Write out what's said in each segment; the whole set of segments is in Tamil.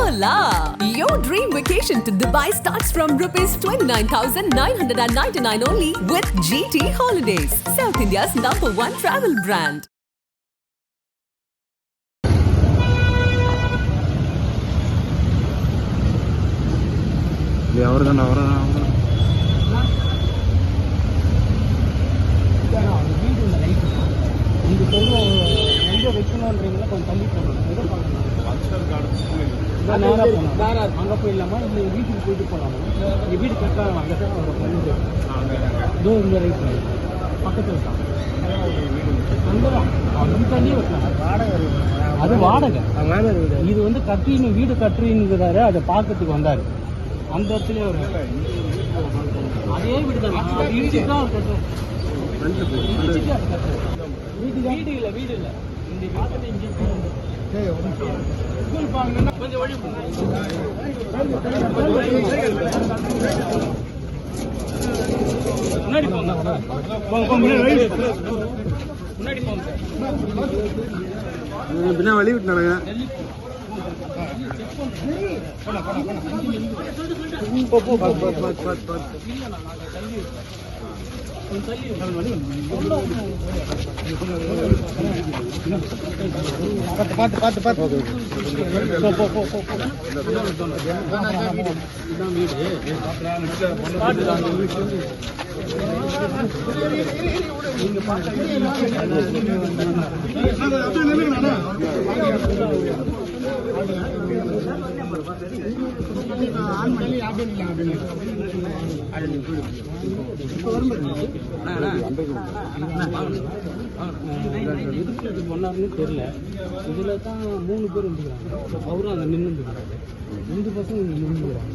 Hola! Your dream vacation to Dubai starts from rupees 29,999 only with GT Holidays, South India's #1 travel brand. அங்கே போயிடலாமா இல்லை வீட்டுக்கு போயிட்டு போகலாமா? இங்கே வீடு கட்டுறாங்க, அங்கே தான் அவங்க பண்ணிட்டு இதுவும் இந்த ரைட் பக்கத்தில் தான் அங்கே தான் அந்த தண்ணி வைக்கலாம். அது வாடகை. இது வந்து கட்டின்னு வீடு கட்டுறீங்கிறாரு, அதை பார்க்கறதுக்கு வந்தார். அந்த இடத்துல ஒரு அதே வீடு தான் இடிச்சுட்டு தான் அவர் கட்டுறாரு. வீடு இல்லை வீடு இல்லை இந்த பார்த்துட்டு இங்கே கொஞ்சம் வழி முன்னாடி போங்க முன்னாடி போங்க பின்னா வழி விட்டுனாங்க. பார்த்து பண்ணாருன்னு தெரியல. இதுல தான் 3 பேர் வந்துக்கிறாங்க. அவரும் அங்கே நின்றுக்கிறாரு. 2 பசங்க நின்றுக்கிறாங்க.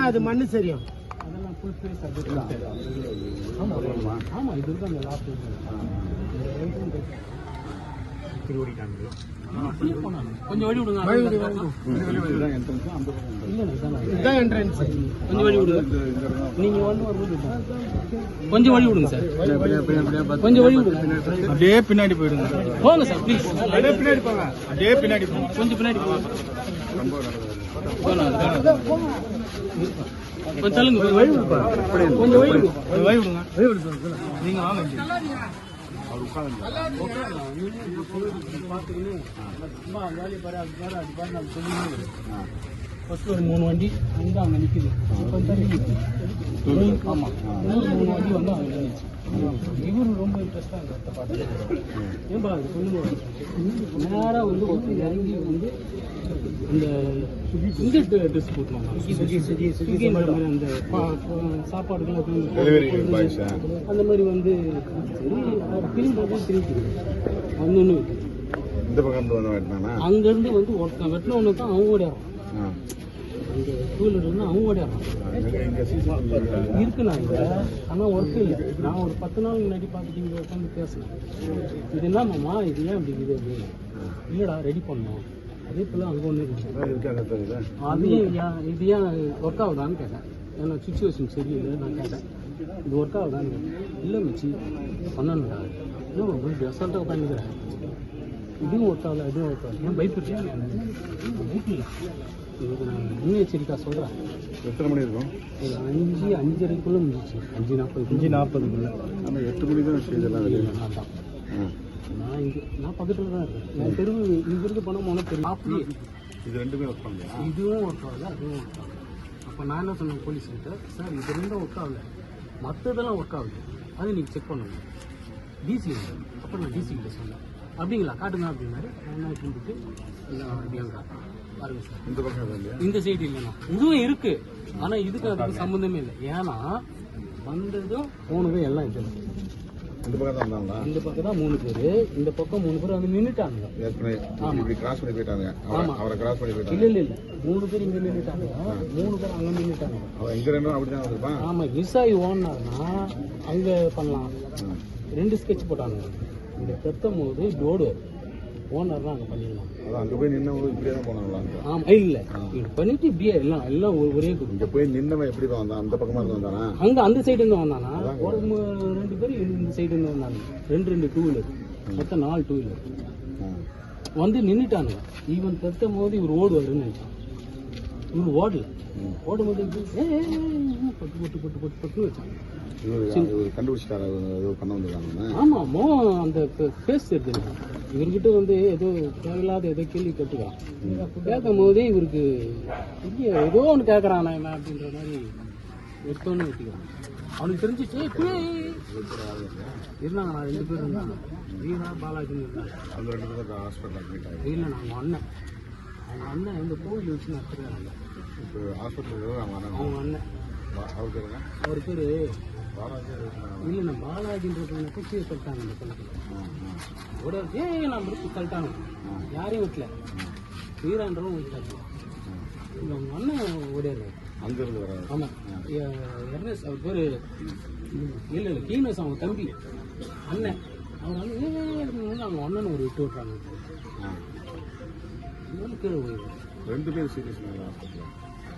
அது மண்ணு சரியும். அதெல்லாம் ஃபுல் பேஸ் ஆமா இது வந்து அந்த லாஸ்ட் கொஞ்சம் வழி விடுங்க. கொஞ்சம் வழி விடுங்க. நீங்க கொஞ்சம் வழி விடுங்க சார். கொஞ்சம் வழி விடுங்க. அப்படியே பின்னாடி போயிடுங்க. போங்க சார் ப்ளீஸ். அப்படியே பின்னாடி போங்க. அப்படியே பின்னாடி போங்க. கொஞ்சம் பின்னாடி போங்க. கொஞ்சம் தள்ளுங்க. வழி விடுங்க. கொஞ்சம் வழி விடுங்க. வழி விடுங்க. நீங்க வாங்க. ஃபர்ஸ்ட் ஒரு 3 வண்டி வந்து அங்கே நிற்குது. ஆமாம் 3 வண்டி வந்து அங்கே நின்றுச்சு. இவரு ரொம்ப இன்ட்ரெஸ்டாக அந்த பாட்டு ஏன்பா அது சொல்லுங்க. நேராக வந்து இறங்கி வந்து அந்த இந்த ட்ரெஸ் போட்டுவாங்க அந்த சாப்பாடுகள் அந்த மாதிரி வந்து அங்கேருந்து வந்து ஒருத்தன் வெட்டினவனு தான் அவங்க ஓடியாரம். அந்த டூவீலர் வந்து அவங்க ஓடியாரம் இருக்குண்ணா இங்கே. ஆனால் ஒர்க்கு இல்லை. நான் ஒரு 10 நாள் முன்னாடி பார்த்துட்டு இங்கே உட்காந்து பேசினேன். இது என்னம்மா இது ஏன் அப்படி இருக்குது அப்படின்னு. இல்லைடா ரெடி பண்ணோம். அதே போல் அங்கே ஒன்று இருக்கு. அதையும் இது ஏன் ஒர்க் ஆகுதான்னு கேட்டேன். ஏன்னா சுச்சுவேஷன் சரியில்லை. நான் கேட்டேன் இது ஒர்க் ஆகுதான்னு கேட்டேன். இல்லை மிச்சி பண்ணணுடா. இன்னும் ரொம்ப அசால்ட்டாக உட்காந்துக்கிறேன். இதுவும் ஒர்க் ஆகல அதுவும் ஒர்க் ஆகல. ஏன் பயப்படுறேன் வீட்டில் இதுக்கு நான் முன்னெச்சரிக்கை சொல்கிறேன். எத்தனை மணி இருக்கும்? ஒரு 5:30க்குள்ளே முடிஞ்சிச்சு. 5:40 ஆனால் 8 மணி தான் செய்தெல்லாம் நான் தான் நான் பக்கத்தில் தான் இருக்கேன். என் தெருவு இங்கிருந்து போனால் உனக்கு தெரியும். அப்படியே இது ரெண்டுமே ஒர்க் பண்ணலையா? இதுவும் ஒர்க் ஆகல அதுவும் ஒர்க் ஆகல. அப்போ நான் என்ன சொன்னேன் போலீஸ்கிட்ட, சார் இது ரெண்டும் ஒர்க் ஆகல, மற்றதெல்லாம் ஒர்க் ஆகுது, அது நீங்கள் செக் பண்ணணும் டிசி. அப்போ நான் டிசி கிட்ட சொன்னேன். அப்படிங்களா காட்டுங்க அப்படின்னாரு. நான் கும்பிட்டு எல்லாம் அப்படியாங்க காட்டுறேன் பாருங்க சார். இந்த பக்கம் இல்லையா? இந்த சைடு இல்லைண்ணா இதுவும் இருக்கு. ஆனால் இதுக்கு அதுக்கு சம்மந்தமே இல்லை. ஏன்னா வந்ததும் 3 பேர் எல்லாம் இது இந்த பக்கம் தான் வந்தாங்களா? இந்த பக்கம் தான் 3 பேர். இந்த பக்கம் 3 பேர் வந்து நின்றுட்டாங்க. இப்படி கிராஸ் பண்ணி போயிட்டாங்க. அவரை கிராஸ் பண்ணி போயிட்டாங்க. இல்லை 3 பேர் இங்கே நின்றுட்டாங்க. 3 பேர் அங்கே நின்றுட்டாங்க. அவன் இங்கே 2 அப்படிதான் வந்திருப்பான். ஆமாம் விசாயி ஓடினாருன்னா அங்கே பண்ணலாம். 2 ஸ்கெட்ச் போட்டாங்க. இந்த பெத்தும் போது டோடு ஓனர் தான் அங்கே பண்ணிடலாம். அதான் அங்கே போய் நின்று இப்படியே தான் போனாங்களா? ஆமாம் இல்லை இது பண்ணிட்டு இப்படியே எல்லாம் ஒரே இங்கே போய் நின்னவன் எப்படி தான் வந்தான்? அந்த பக்கமாக இருந்து வந்தானா? அங்கே அந்த சைடு இருந்து வந்தானா? ஒரு 2 பேர் இந்த சைடு இருந்து வந்தாங்க. 2 டூ வீலர், மொத்தம் 4 டூ வீலர் வந்து நின்றுட்டானுங்க. இவன் தத்தும் போது இவர் ஓடுவாருன்னு நினைச்சான். இவர் ஓடல. ஓடும்போது பட்டு வச்சாங்க. ஆமா, அந்த பேஸ் தெரிஞ்சு இவர்கிட்ட வந்து ஏதோ தேவையில்லாத ஏதோ கேள்வி கேட்டுக்கலாம். கேட்கும் போதே இவருக்கு ஏதோ ஒன்று கேட்கறான் என்ன அப்படின்ற மாதிரி எடுத்தோன்னு வச்சுக்கிறான். அவனுக்கு தெரிஞ்சிச்சு இருந்தாங்க. நான் 2 பேர் இருந்தாங்க. வீரா பாலாஜின்னு இருந்தாங்க. இல்லை, அவங்க அண்ணன் இந்த கோவில் வச்சு நடத்துறாங்க. அவங்க அண்ணன் அவர் பேரு இல்லைண்ணா பாலாஜின்றது குச்சியை சொல்லிட்டாங்க. இந்த குளத்தில் ஒரு நான் முடிச்சு சொல்லிட்டாங்க. யாரையும் விட்டல, வீரான்றவும் விட்டாங்க. அவங்க அண்ணன் ஓடியாரு அங்கிருந்து. ஆமாம், எர்னஸ் அவர் பேர். இல்லை கீனஸ் அவங்க தம்பி அண்ணன். அவர் வந்து அவங்க அண்ணன் ஒரு விட்டு விட்றாங்க. கீழே போயிடுவாங்க. 2 பேரும் சீரியஸ்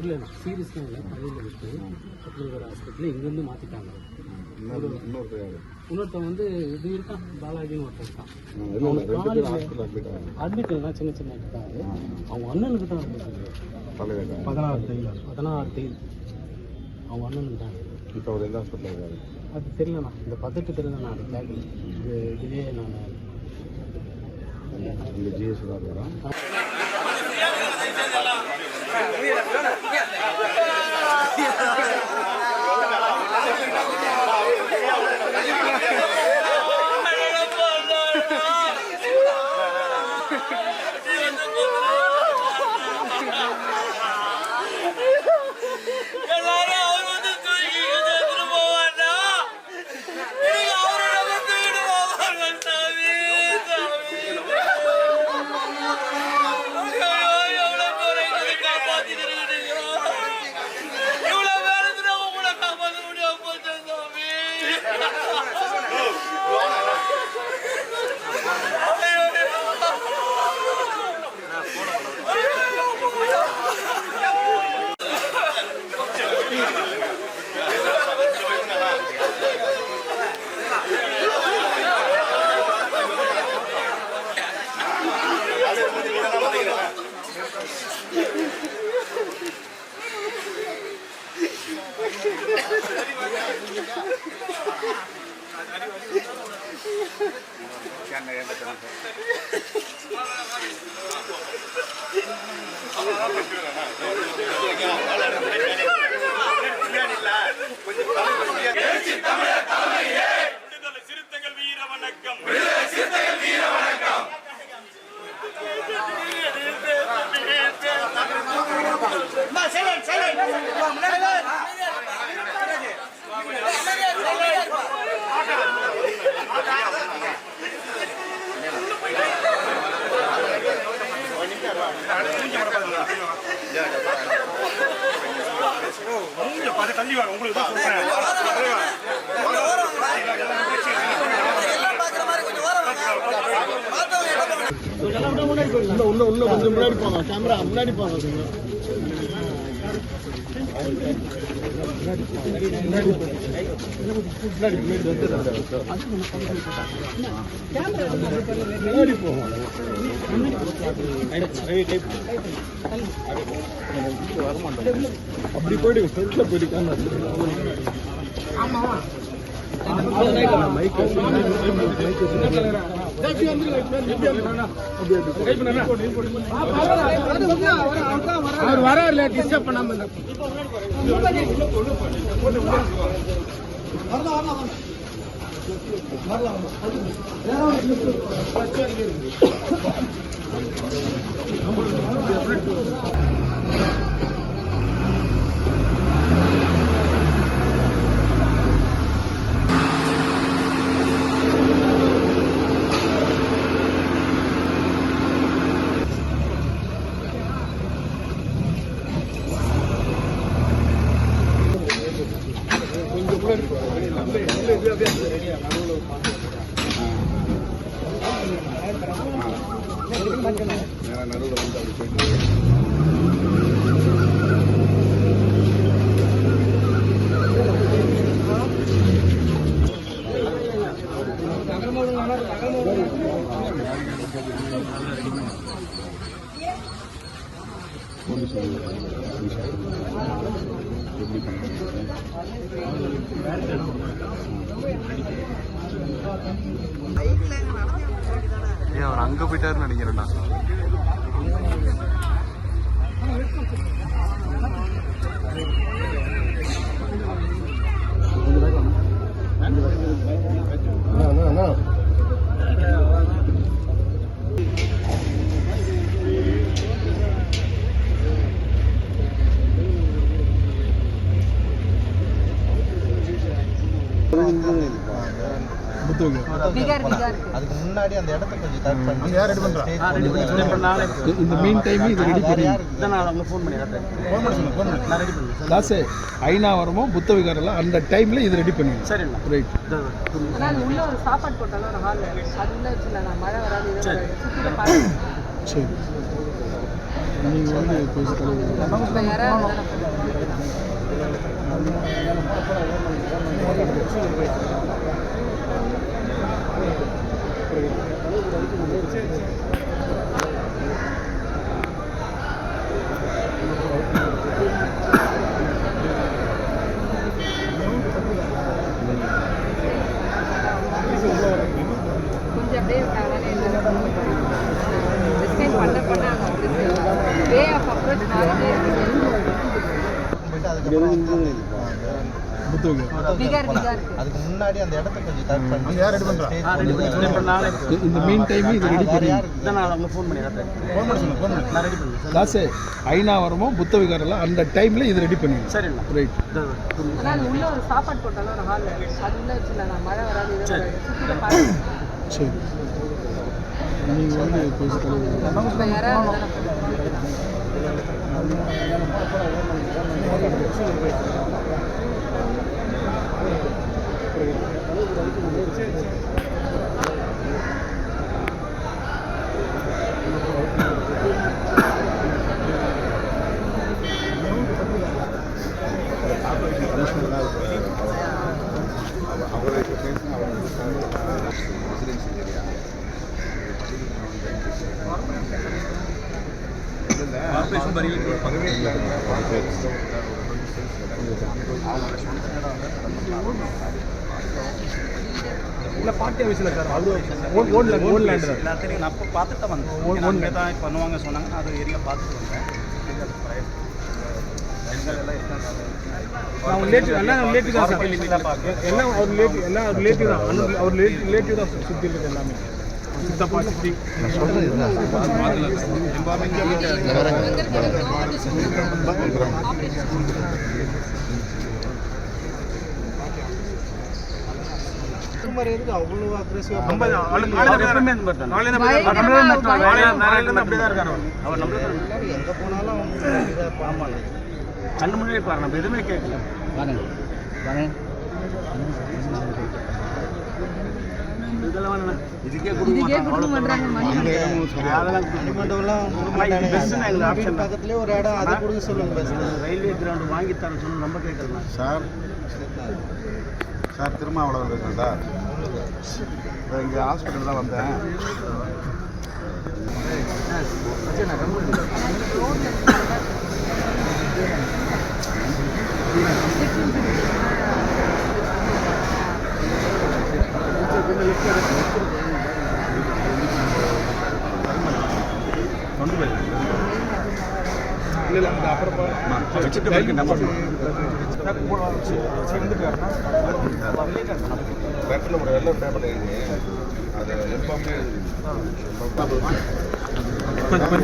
இல்லைண்ணா, சீரியஸ் தான் இல்லை. பள்ளியில் விட்டு பக்கத்தில் ஹாஸ்பிட்டலில் இங்கேருந்து மாற்றிட்டாங்க. இன்னொருத்தன் வந்து இது இருக்கான், பாலாஜின்னு ஒருத்தன் இருக்கான். அட்மிட் தான் சின்ன இருக்காங்க. அவங்க அண்ணனுக்கு தான் 16 தையல் அவங்க அண்ணனுக்கு தான். இப்போ அவர் எந்த ஹாஸ்பிட்டலில் இருக்காரு அது தெரியலண்ணா. இந்த பதட்டத்தில் நான் அதை கேட்கல. இதுலேயே நான் இந்த ஜிஎஸ் தான் இருக்கிறோம். சிறுத்தைகள் வீர வணக்கம். தள்ளி வாங்க, உங்களுக்கு தான் உள்ள கொஞ்சம் முன்னாடி போங்க. கேமரா முன்னாடி போங்க. அப்படி போயிடுங்க. ஃப்ரெண்ட்ல போயிடுக்காங்க. அவர் வராருல, டிஸ்டர்ப் பண்ணாம. நடுவில் வந்து அப்படி போயிட்டு அவர் அங்க போயிட்டாருன்னு நினைக்கிறேன்டா. அதுக்கு முன்னாடி அந்த இடத்த கொஞ்சம் கட் பண்ணி யார் ரெடி பண்றா? இந்த மீன் டைம் இது ரெடி பண்ணி லாஸ்ட் ஐநாவரமும் புத்த விகாரெல்லாம் அந்த டைம்ல இது ரெடி பண்ணி சரிண்ணா ரைட். உள்ள ஒரு சாப்பாடு போட்டாலும் ஒரு ஹால் அது உள்ள வச்சுக்கலாம், மழை வராது. சரி நீங்கள் வந்து கொஞ்சம் அப்படியே வே ஆஃப் அப்ரோச் மாறிட்டே இருக்கு. அதுக்கு முன்னாடி அந்த இடத்த கொஞ்சம் கட் பண்ணி யார் ரெடி பண்றா? இந்த மீன் டைம் இது ரெடி பண்ணி லாஸ்ட் ஐநாவரமும் புத்த விகாரெல்லாம் அந்த டைம்ல இது ரெடி பண்ணி சரிண்ணா ரைட். உள்ள ஒரு சாப்பாடு போட்டாலும் ஒரு ஹால் அது உள்ள வச்சுக்கலாம், மழை வராது. சரி நீங்கள் வந்து இல்லை பார்ட்டி ஆஃபீஸில் சார் அது ஓன் லேண்ட் எல்லாத்தையும் நான் அப்போ பார்த்துட்டு தான் வந்தேன். ஒன்று தான் பண்ணுவாங்க சொன்னாங்க, அது ஏரியா பார்த்துட்டு வந்தேன். நான் ரிலேட்டிவ் எல்லாம் ரிலேட்டிவ் தான் சார், எல்லாம் அவர் ரிலேட்டிவ் எல்லாம் ரிலேட்டிவ் தான், அவர் ரிலேட்டிவ் தான் சுற்றி இருக்குது எல்லாமே. சித்தப்பா சித்தி அவ்வளோ அக்ரெசிவா எங்க போனாலும் கண்ணு முன்னாடி பாரு, நம்ம எதுவுமே கேட்கல. இதுக்கே கொடுக்க மாட்டாங்க. பக்கத்துலேயே ஒரு இடம் அதை கொடுக்க சொல்லுங்க. ரயில்வே கிரவுண்ட் வாங்கி தரேன் சொல்லி நம்ம கேட்கலாம் சார் சார் திருமாவளவன் இருக்கேன் சார். இங்கே ஹாஸ்பிட்டல் தான் வந்தேன். இல்லை அந்த அப்புறம் பேட்டில் ஒரு வெள்ளை பேப்பர் எழுதி அது எம்பாமே கொஞ்சம்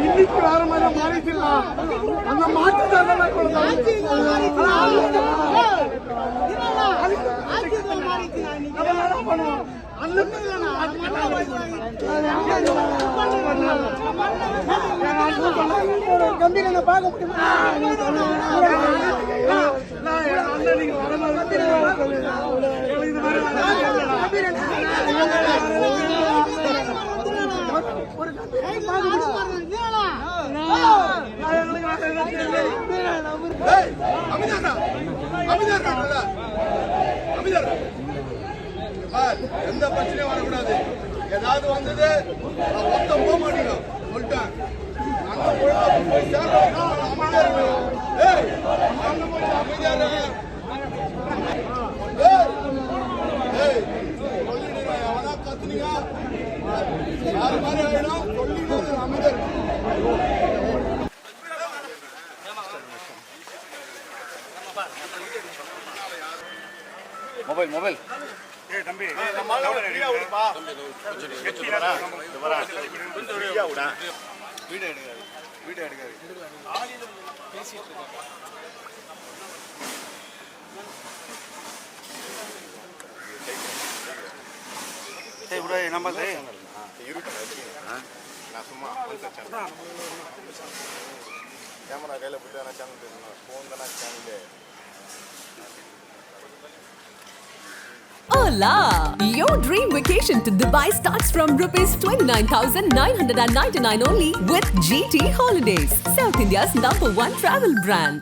இன்னைக்கு வேற மாதிரி மாறிச்சிடலாம். அந்த மாற்று பண்ணுவோம். எந்த பிரச்சனையும் வரக்கூடாது. ஏதாவது வந்தது மொத்தம் போக மாட்டீங்க சொல்லிட்டேன். கத்துனீங்க யாரு மாதிரி ஆயிடும் சொல்லிட்டு அமைச்சர் மொபைல் ஏய் தம்பி வீடியோ எடுக்காது நம்ம நான் சும்மா கேமரா கையில் போயிட்டு சேனல் பேசணும். ஃபோன் தானே channel. Hola! Your dream vacation to Dubai starts from rupees 29,999 only with GT Holidays, South India's #1 travel brand.